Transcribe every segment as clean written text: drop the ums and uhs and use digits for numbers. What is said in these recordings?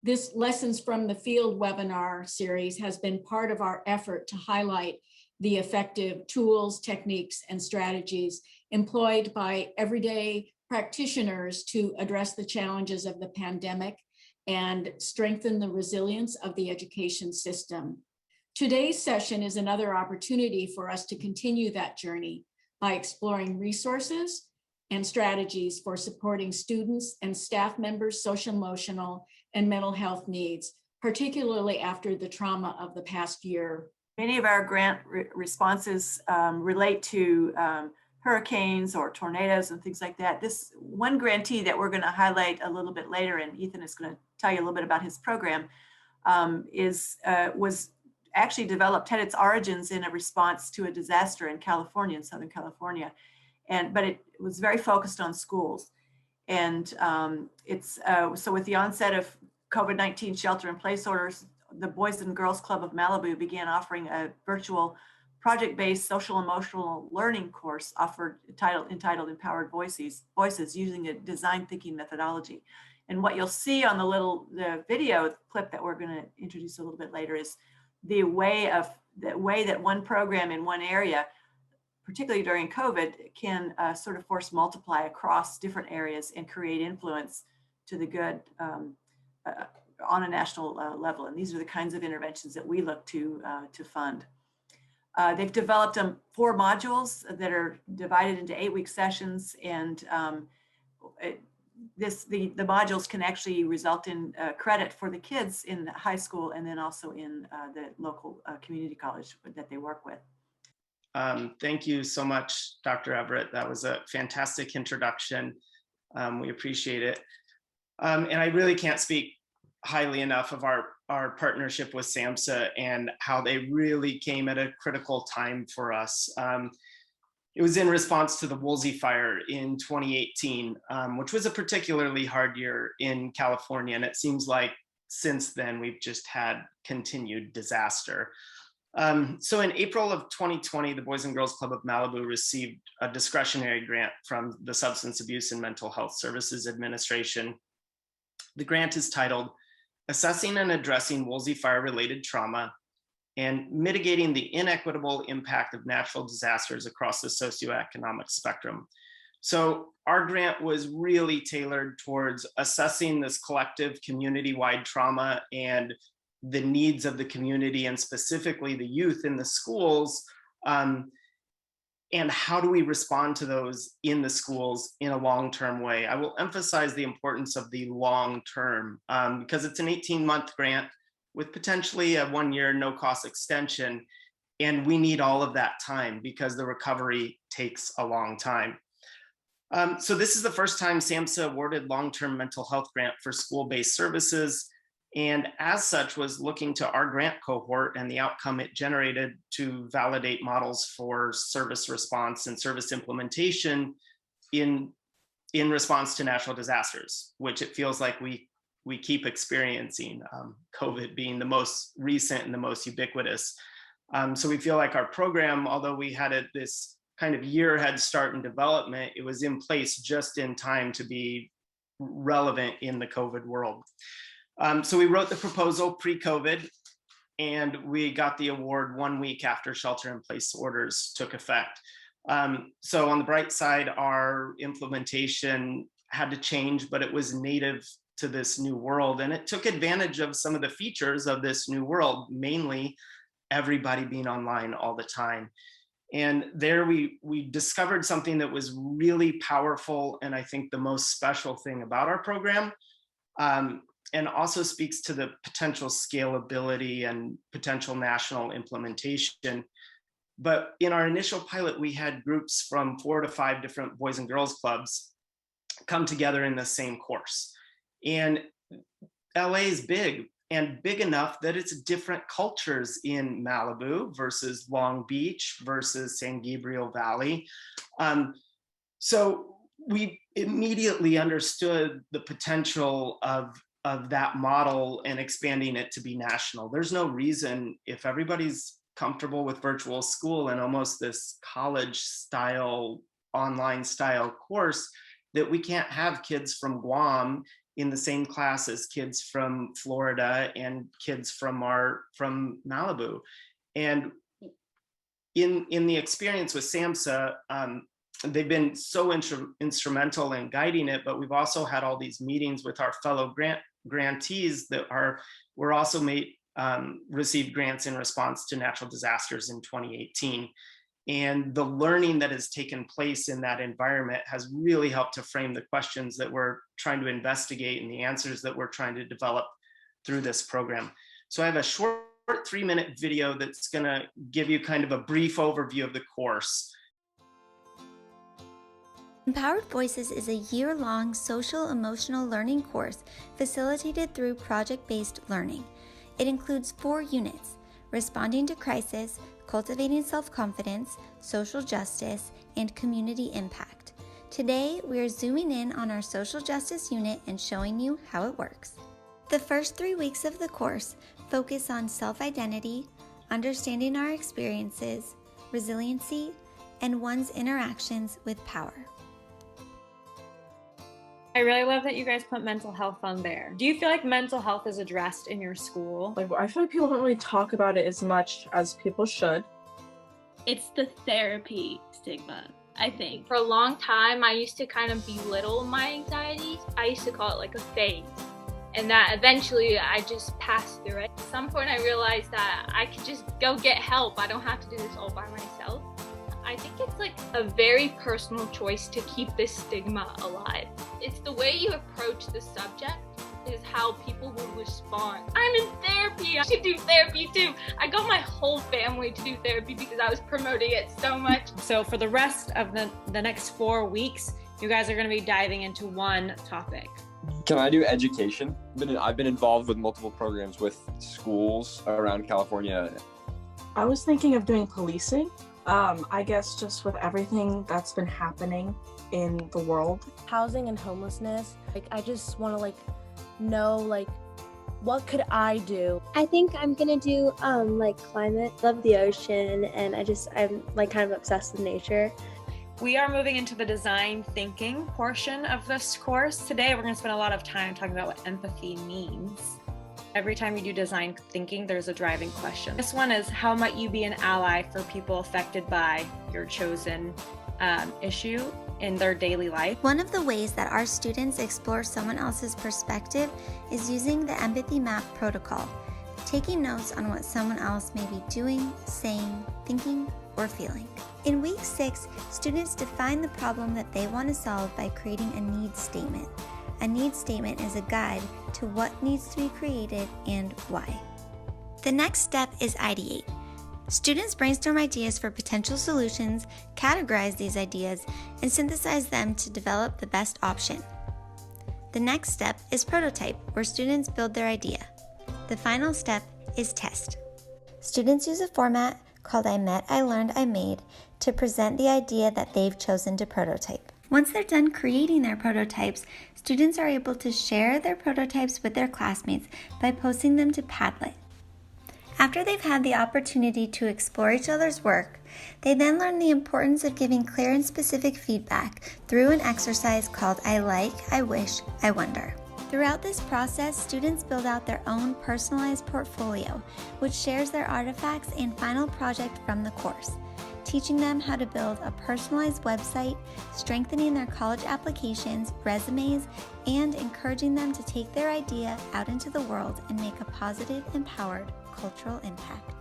This Lessons from the Field webinar series has been part of our effort to highlight the effective tools, techniques, and strategies employed by everyday practitioners to address the challenges of the pandemic and strengthen the resilience of the education system. Today's session is another opportunity for us to continue that journey by exploring resources and strategies for supporting students and staff members' social, emotional, and mental health needs, particularly after the trauma of the past year. Many of our grant responses relate to hurricanes or tornadoes and things like that. This one grantee that we're going to highlight a little bit later, and Ethan is going to tell you a little bit about his program, was actually developed, had its origins in a response to a disaster in California, in Southern California. But it was very focused on schools. And so with the onset of COVID-19 shelter-in-place orders, the Boys and Girls Club of Malibu began offering a virtual project-based social emotional learning course entitled Empowered Voices using a design thinking methodology. And what you'll see on the video clip that we're going to introduce a little bit later is the way that one program in one area, particularly during COVID, can sort of force multiply across different areas and create influence to the good on a national level. And these are the kinds of interventions that we look to fund. They've developed 4 modules that are divided into 8-week sessions, and the modules can actually result in credit for the kids in high school and then also in the local community college that they work with. Thank you so much, Dr. Everett. That was a fantastic introduction. We appreciate it. And I really can't speak highly enough of our partnership with SAMHSA and how they really came at a critical time for us. It was in response to the Woolsey fire in 2018, which was a particularly hard year in California. And it seems like since then, we've just had continued disaster. So in April of 2020, the Boys and Girls Club of Malibu received a discretionary grant from the Substance Abuse and Mental Health Services Administration. The grant is titled Assessing and Addressing Woolsey Fire-Related Trauma and Mitigating the Inequitable Impact of Natural Disasters Across the Socioeconomic Spectrum. So our grant was really tailored towards assessing this collective community-wide trauma and the needs of the community, and specifically the youth in the schools, and how do we respond to those in the schools in a long-term way. I will emphasize the importance of the long-term because it's an 18-month grant with potentially a 1-year no-cost extension, and we need all of that time because the recovery takes a long time. So this is the first time SAMHSA awarded long-term mental health grant for school-based services, and as such was looking to our grant cohort and the outcome it generated to validate models for service response and service implementation in response to natural disasters, which it feels like we keep experiencing, COVID being the most recent and the most ubiquitous. So we feel like our program, although we had this kind of year head start in development, it was in place just in time to be relevant in the COVID world. So we wrote the proposal pre-COVID, and we got the award 1 week after shelter-in-place orders took effect. So on the bright side, our implementation had to change, but it was native to this new world, and it took advantage of some of the features of this new world, mainly everybody being online all the time. And there we discovered something that was really powerful, and I think the most special thing about our program, and also speaks to the potential scalability and potential national implementation. But in our initial pilot, we had groups from 4 to 5 different Boys and Girls Clubs come together in the same course. And LA is big, and big enough that it's different cultures in Malibu versus Long Beach versus San Gabriel Valley. So we immediately understood the potential of that model and expanding it to be national. There's no reason, if everybody's comfortable with virtual school and almost this college style, online style course, that we can't have kids from Guam in the same class as kids from Florida and kids from Malibu. And in the experience with SAMHSA, they've been so instrumental in guiding it, but we've also had all these meetings with our fellow grantees that were also received grants in response to natural disasters in 2018. And the learning that has taken place in that environment has really helped to frame the questions that we're trying to investigate and the answers that we're trying to develop through this program. So I have a short 3-minute video that's going to give you kind of a brief overview of the course. Empowered Voices is a year-long social-emotional learning course facilitated through project-based learning. It includes 4 units: responding to crisis, cultivating self-confidence, social justice, and community impact. Today, we are zooming in on our social justice unit and showing you how it works. The first 3 weeks of the course focus on self-identity, understanding our experiences, resiliency, and one's interactions with power. I really love that you guys put mental health on there. Do you feel like mental health is addressed in your school? Like, I feel like people don't really talk about it as much as people should. It's the therapy stigma, I think. For a long time, I used to kind of belittle my anxieties. I used to call it like a phase. And that eventually I just passed through it. At some point I realized that I could just go get help. I don't have to do this all by myself. I think it's like a very personal choice to keep this stigma alive. It's the way you approach the subject is how people will respond. I'm in therapy, I should do therapy too. I got my whole family to do therapy because I was promoting it so much. So for the rest of the next 4 weeks, you guys are gonna be diving into one topic. Can I do education? I've been involved with multiple programs with schools around California. I was thinking of doing policing. I guess just with everything that's been happening in the world. Housing and homelessness. Like, I just want to know what could I do? I think I'm gonna do climate. Love the ocean, and I'm kind of obsessed with nature. We are moving into the design thinking portion of this course. Today, we're going to spend a lot of time talking about what empathy means. Every time you do design thinking, there's a driving question. This one is, how might you be an ally for people affected by your chosen issue in their daily life? One of the ways that our students explore someone else's perspective is using the empathy map protocol, taking notes on what someone else may be doing, saying, thinking, or feeling. In week 6, students define the problem that they want to solve by creating a needs statement. A needs statement is a guide to what needs to be created and why. The next step is ideate. Students brainstorm ideas for potential solutions, categorize these ideas, and synthesize them to develop the best option. The next step is prototype, where students build their idea. The final step is test. Students use a format called I Met, I Learned, I Made to present the idea that they've chosen to prototype. Once they're done creating their prototypes, students are able to share their prototypes with their classmates by posting them to Padlet. After they've had the opportunity to explore each other's work, they then learn the importance of giving clear and specific feedback through an exercise called I Like, I Wish, I Wonder. Throughout this process, students build out their own personalized portfolio, which shares their artifacts and final project from the course, teaching them how to build a personalized website, strengthening their college applications, resumes, and encouraging them to take their idea out into the world and make a positive, empowered cultural impact.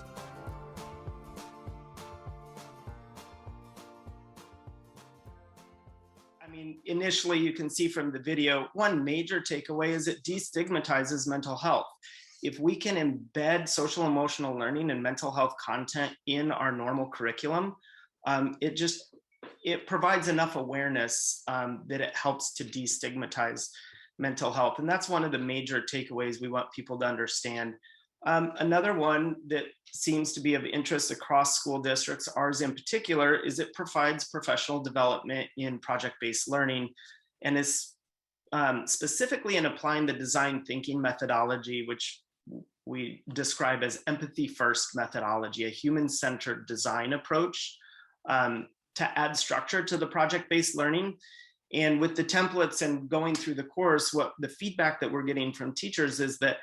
Initially, you can see from the video, one major takeaway is it destigmatizes mental health. If we can embed social emotional learning and mental health content in our normal curriculum, it provides enough awareness that it helps to destigmatize mental health. And that's one of the major takeaways we want people to understand. Another one that seems to be of interest across school districts, ours in particular, is it provides professional development in project-based learning, and is specifically in applying the design thinking methodology, which we describe as empathy first methodology, a human-centered design approach to add structure to the project-based learning. And with the templates and going through the course, what the feedback that we're getting from teachers is that,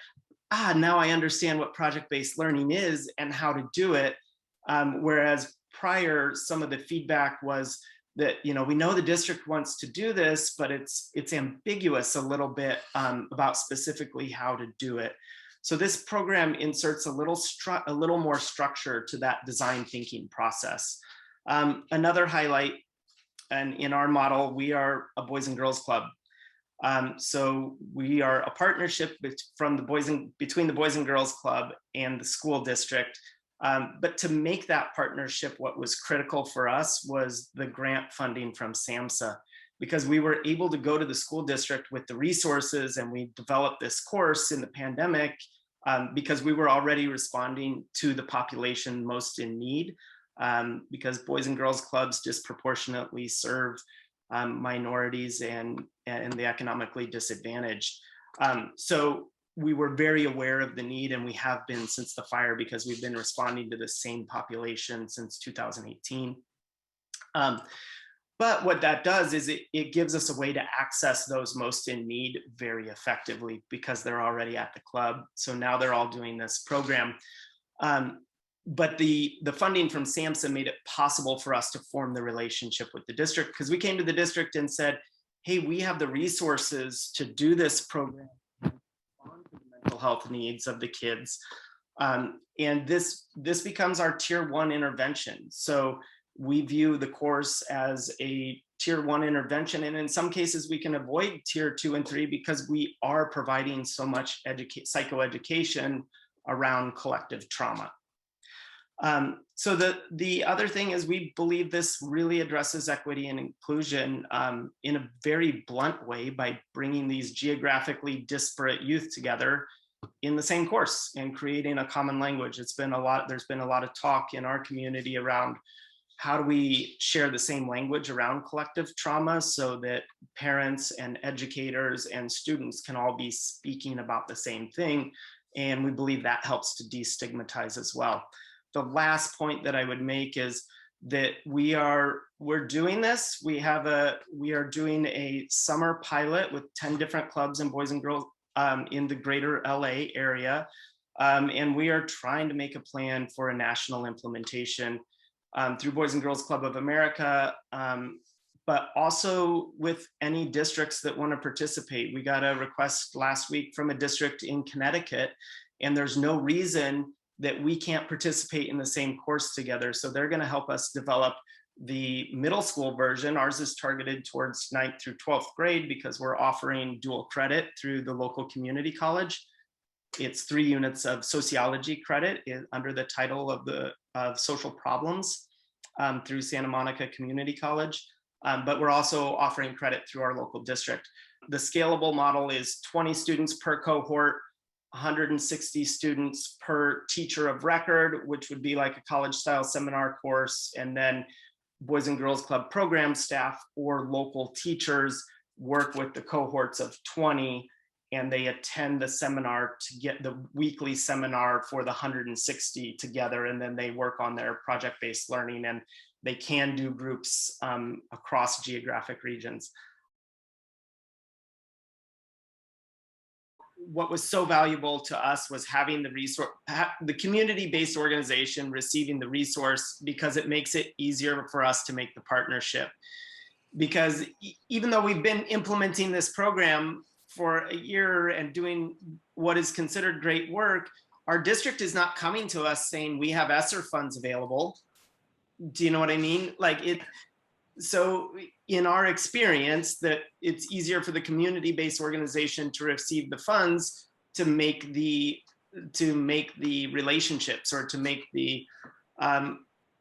now I understand what project-based learning is and how to do it. Whereas prior, some of the feedback was that, we know the district wants to do this, but it's ambiguous a little bit about specifically how to do it. So this program inserts a little more structure to that design thinking process. Another highlight, and in our model, we are a Boys and Girls Club. So we are a partnership between the Boys and Girls Club and the school district. But to make that partnership, what was critical for us was the grant funding from SAMHSA, because we were able to go to the school district with the resources, and we developed this course in the pandemic because we were already responding to the population most in need, because Boys and Girls Clubs disproportionately serve minorities and the economically disadvantaged. So we were very aware of the need, and we have been since the fire, because we've been responding to the same population since 2018. But what that does is it gives us a way to access those most in need very effectively, because they're already at the club. So now they're all doing this program. But the funding from SAMHSA made it possible for us to form the relationship with the district, because we came to the district and said, hey, we have the resources to do this program, respond to the mental health needs of the kids. And this becomes our tier 1 intervention. So we view the course as a tier 1 intervention. And in some cases, we can avoid tier 2 and 3 because we are providing so much psychoeducation around collective trauma. So the other thing is, we believe this really addresses equity and inclusion in a very blunt way by bringing these geographically disparate youth together in the same course and creating a common language. There's been a lot of talk in our community around how do we share the same language around collective trauma so that parents and educators and students can all be speaking about the same thing. And we believe that helps to destigmatize as well. The last point that I would make is that we're doing this. We are doing a summer pilot with 10 different clubs and boys and girls in the greater LA area. And we are trying to make a plan for a national implementation through Boys and Girls Club of America, but also with any districts that want to participate. We got a request last week from a district in Connecticut, and there's no reason that we can't participate in the same course together. So they're going to help us develop the middle school version. Ours is targeted towards 9th through 12th grade because we're offering dual credit through the local community college. It's 3 units of sociology credit under the title of social problems through Santa Monica Community College. But we're also offering credit through our local district. The scalable model is 20 students per cohort, 160 students per teacher of record, which would be like a college style seminar course. And then Boys and Girls Club program staff or local teachers work with the cohorts of 20, and they attend the seminar to get the weekly seminar for the 160 together. And then they work on their project-based learning, and they can do groups across geographic regions. What was so valuable to us was having the resource, the community-based organization receiving the resource, because it makes it easier for us to make the partnership. Because even though we've been implementing this program for a year and doing what is considered great work, our district is not coming to us saying we have ESSER funds available. Do you know what I mean? So in our experience, that it's easier for the community-based organization to receive the funds to make the relationships or to make the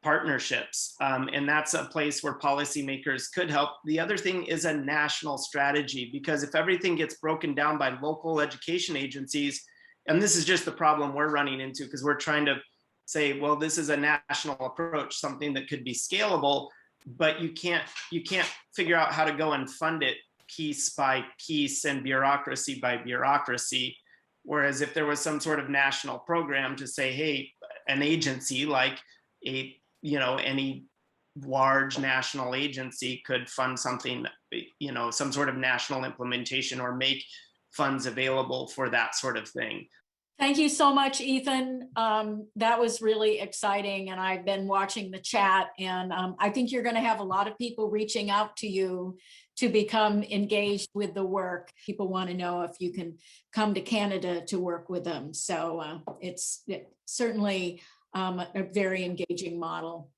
partnerships. And that's a place where policymakers could help. The other thing is a national strategy, because if everything gets broken down by local education agencies, and this is just the problem we're running into, because we're trying to say, well, this is a national approach, something that could be scalable, but you can't figure out how to go and fund it piece by piece and bureaucracy by bureaucracy. Whereas if there was some sort of national program to say, hey, an agency like any large national agency could fund something, some sort of national implementation or make funds available for that sort of thing. Thank you so much, Ethan. That was really exciting, and I've been watching the chat, and I think you're going to have a lot of people reaching out to you to become engaged with the work. People want to know if you can come to Canada to work with them. So it's certainly a very engaging model.